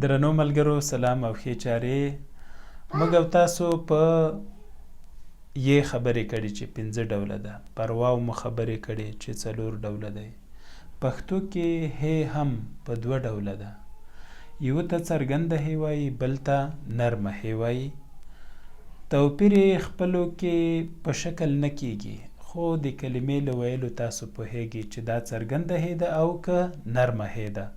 درنو ملګرو سلام او ښې چارې. موږ او تاسو په یې خبرې کړي چې 5 ډوله ده. پروا مو خبرې کړي چې 4 ډوله دی. پښتو کې هې هم په 2 ډوله ده. یو ته څرګنده هې وایي، بل ته نرمه هې وایي. توپیر یې خپلو کې په شکل نه کیږي، خو د کلمې له ویلو تاسو پوهیږئ چې دا څرګنده هې ده او که نرمه هې ده.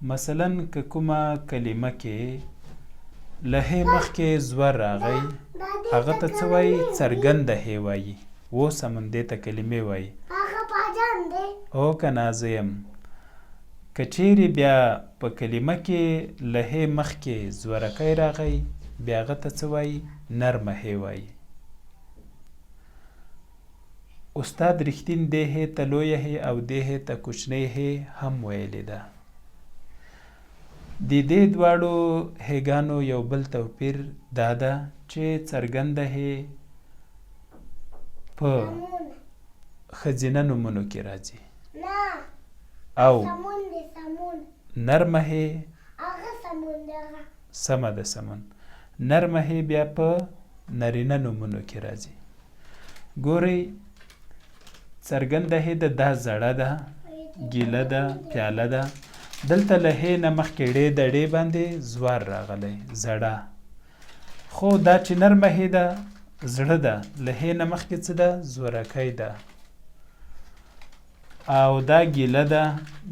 مثلا که کومه کلمه کې له هې مخکې زور راغی، هغه ته څه وایي؟ څرګنده هې وایي. اوس هم دې ته کلمې وایي. او که نه زه یم. که چیرې بیا په کلمه کې له هې مخکې زورکی راغی، بیا هغه ته څه وایي؟ نرمه هې وایي. استاد رښتین دې هې ته لویه هې او دې هې ته کوچنۍ هې هم ویلې ده. د دې دواړو هېګانو یو بل توپیر دا ده چې څرګنده هې په ښځینه نومونو کې راځي او نرمه هې سمه ده سمون نرمه هې بیا په نرینه نومونو کې راځي. ګورئ، څرګنده هې ده دا زړه ده، ګیله ده، پیاله ده. دلته له هې نه مخکې ړې د ړې باندې زوار راغلی، زړه. خو دا چې نرمه هې ده، زړه ده. له هې نه مخکې څه ده؟ زورکی ده. او دا ګیله ده،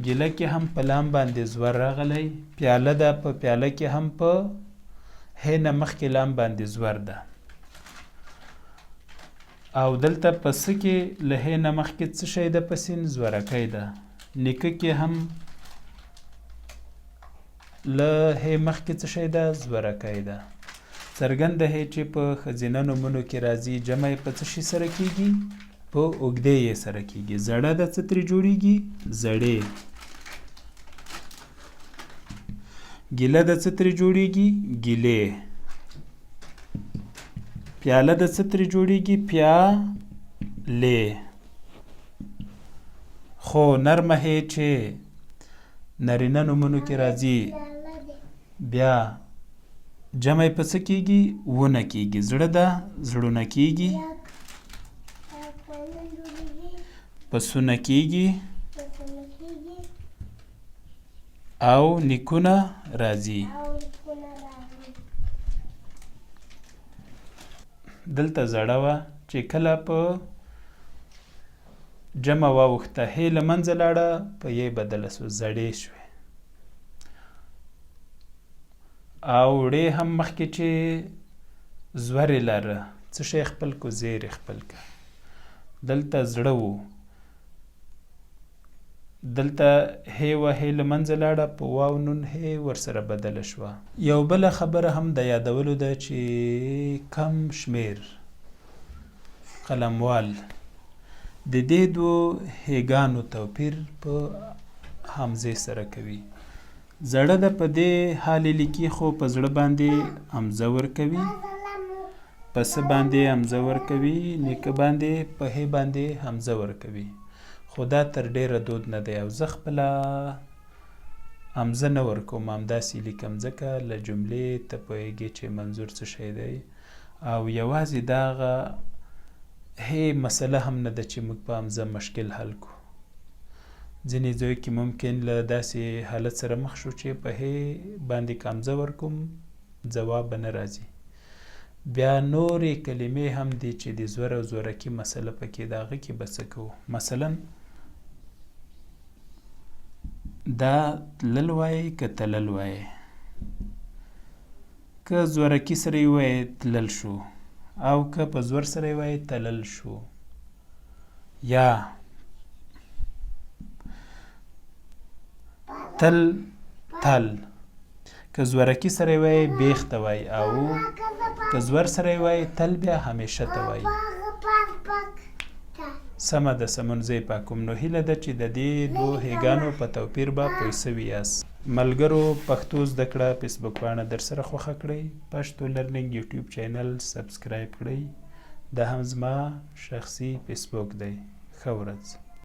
ګیله کې هم په لام باندې زور راغلی. پیاله ده، په پیاله کې هم په هې نه مخکې لام باندې زور ده. او دلته په څه کې له هې نه مخکې څه شی ده؟ په سین زورکی ده. نیکه کې هم له هې مخکې څه شی ده؟ زورکی ده. څرګنده هې چې په ښځینه نومونو کې راځي، جمع یې په څه شي سره کیږي؟ په اوږدې یې سره کیږي. زړه ده څه ترې جوړیږي؟ زړې. ګیله ده څه ترې جوړیږي؟ ګیلې. پیاله ده څه ترې جوړیږي؟ پیالې. خو نرمه هې چې نرینه نومونو کې راځي، بیا جمع په څه کیږي؟ ونه کیږي. زړه ده زړونه کیږي، پسونه کیږي او نیکونه راځي. دلته زړه وه چې کله په جمع واوښته، هې له منځه لاړه، په یې بدله سوه، زړې شوې. او ړې هم مخکې چې زور یې لره، څه شی خپل کو؟ زیر یې خپل که. دلته زړه و، دلته هې وه، هې له منځه لاړه، په واو نون هې ورسره بدله شوه. یو بله خبره هم د یادولو ده چې کم شمیر قلموال د دې 2 هېګانو توپیر په حمزې سره کوي. زړه ده په دې حال لیکي، خو په زړه باندې حمزه ورکوي، په څه باندې حمزه ورکوي؟ نیکه باندې په هې باندې حمزه ورکوي. خو دا تر ډیره دود نه دی او زه خپله حمزه نه ورکوم، همداسې لیکم، ځکه له جملې ته پوهیږې چې منظور څه شی دی. او یوازې دغه هې مسله هم نه ده چې موږ په حمزه مشکل حل کړو. ځینې ځایو کې ممکن له داسې حالت سره مخ شو چې په هې باندې که حمزه ورکوم ځواب به نه راځي. بیا نورې کلمې هم دي چې د زور او زورکي مسله پکې د هغه کې به څه کوو؟ مثلا دا تلل وایي که تلل وایي. که زورکي سره یې وایي تلل شو، او که په زور سره یې وایي تلل شو. یا تل تل، که زورکي سره یې وایي بیخ ته وایي، او که زور سره یې وایي تل بیا همیشه ته وایي. سمه ده سمون زه یې پاکوم. نو هیله ده چې د دې 2 هېګانو په توپیر به پوه سوي یاست. ملګرو، پښتو زده کړه فیسبوک پاڼه در سره خوښه کړئ. پښتو لرنینګ یوټیوب چینل سبسکرایب کړئ. دا هم زما شخصي فیسبوک دی. ښه ورځ.